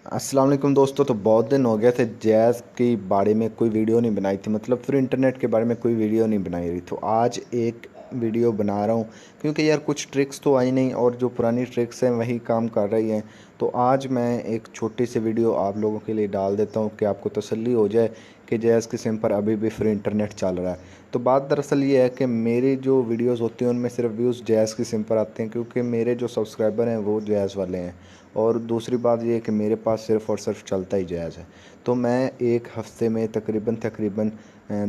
अस्सलाम वालेकुम दोस्तों। तो बहुत दिन हो गए थे जैज़ के बारे में कोई वीडियो नहीं बनाई थी, मतलब फिर इंटरनेट के बारे में कोई वीडियो नहीं बनाई रही। तो आज एक वीडियो बना रहा हूँ क्योंकि यार कुछ ट्रिक्स तो आई नहीं और जो पुरानी ट्रिक्स हैं वही काम कर रही हैं। तो आज मैं एक छोटी सी वीडियो आप लोगों के लिए डाल देता हूँ कि आपको तसल्ली हो जाए कि जैज़ की सिम पर अभी भी फ्री इंटरनेट चल रहा है। तो बात दरअसल ये है कि मेरी जो वीडियोस होती हैं उनमें सिर्फ व्यूज़ जैज़ की सिम पर आते हैं क्योंकि मेरे जो सब्सक्राइबर हैं वो जैज़ वाले हैं। और दूसरी बात ये है कि मेरे पास सिर्फ़ और सिर्फ चलता ही जैज़ है। तो मैं एक हफ़्ते में तकरीबन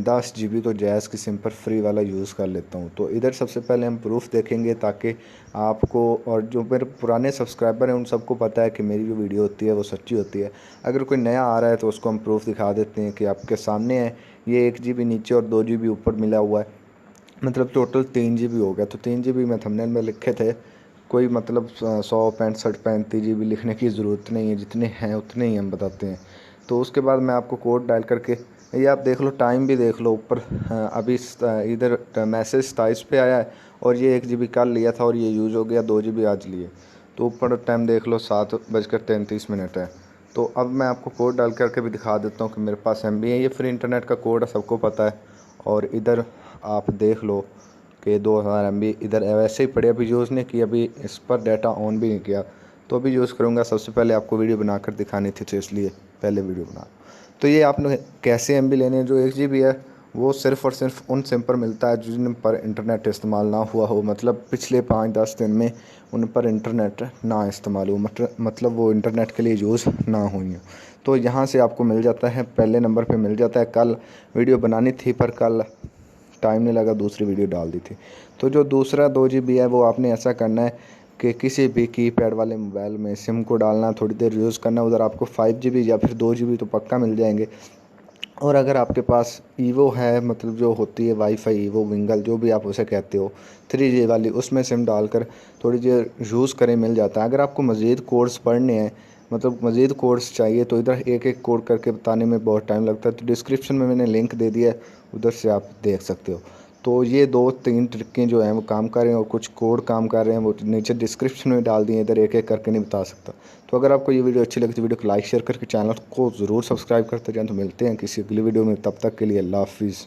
10 जीबी तो जैज़ की सिम पर फ्री वाला यूज़ कर लेता हूँ। तो इधर सबसे पहले हम प्रूफ़ देखेंगे ताकि आपको और जो मेरे पुराने सब्सक्राइबर हैं उन सबको पता है कि मेरी जो वीडियो होती है वो सच्ची होती है। अगर कोई नया आ रहा है तो उसको हम प्रूफ़ दिखा देते हैं कि आपके सामने है। ये 1 जीबी नीचे और 2 जीबी ऊपर मिला हुआ है, मतलब टोटल 3 जीबी हो गया। तो 3 जीबी मैं थंबनेल में लिखे थे, कोई मतलब 100 65 35 जीबी लिखने की ज़रूरत नहीं है, जितने हैं उतने ही हम बताते हैं। तो उसके बाद मैं आपको कोड डायल करके ये आप देख लो, टाइम भी देख लो ऊपर। अभी इधर मैसेज 27 पे आया है और ये 1 जीबी कल लिया था और ये यूज़ हो गया, 2 जीबी आज लिए। तो ऊपर टाइम देख लो 7:33 है। तो अब मैं आपको कोड डाल करके भी दिखा देता हूँ कि मेरे पास MB है। ये फ्री इंटरनेट का कोड है, सबको पता है। और इधर आप देख लो कि 2000 MB इधर वैसे ही पड़े, अभी यूज़ नहीं किया, अभी इस पर डाटा ऑन भी नहीं किया। तो अभी यूज़ करूँगा। सबसे पहले आपको वीडियो बनाकर दिखानी थी तो इसलिए पहले वीडियो बना। तो ये आपने कैसे MB लेने हैं, जो 1 जीबी है वो सिर्फ़ और सिर्फ उन सिम पर मिलता है जिन पर इंटरनेट इस्तेमाल ना हुआ हो, मतलब पिछले 5-10 दिन में उन पर इंटरनेट ना इस्तेमाल हो, मतलब वो इंटरनेट के लिए यूज़ ना हुई हो। तो यहाँ से आपको मिल जाता है, पहले नंबर पे मिल जाता है। कल वीडियो बनानी थी पर कल टाइम नहीं लगा, दूसरी वीडियो डाल दी थी। तो जो दूसरा 2 जीबी है वो आपने ऐसा करना है कि किसी भी कीपैड वाले मोबाइल में सिम को डालना, थोड़ी देर यूज़ करना, उधर आपको 5 जीबी या फिर 2 जीबी तो पक्का मिल जाएंगे। और अगर आपके पास ईवो है, मतलब जो होती है वाईफाई ईवो विंगल जो भी आप उसे कहते हो, 3G वाली, उसमें सिम डालकर थोड़ी देर यूज़ करें, मिल जाता है। अगर आपको मज़ीद कोर्स पढ़ने हैं, मतलब मज़ीद कोर्स चाहिए, तो इधर एक एक कोड करके बताने में बहुत टाइम लगता है। तो डिस्क्रिप्शन में मैंने लिंक दे दिया है, उधर से आप देख सकते हो। तो ये 2-3 ट्रिकें जो हैं वो काम कर रहे हैं और कुछ कोड काम कर रहे हैं, वो नीचे डिस्क्रिप्शन में डाल दिए, इधर एक एक करके नहीं बता सकता। तो अगर आपको ये वीडियो अच्छी लगी तो वीडियो को लाइक शेयर करके चैनल को ज़रूर सब्सक्राइब करते जाएं। तो मिलते हैं किसी अगली वीडियो में, तब तक के लिए अल्लाह हाफिज़।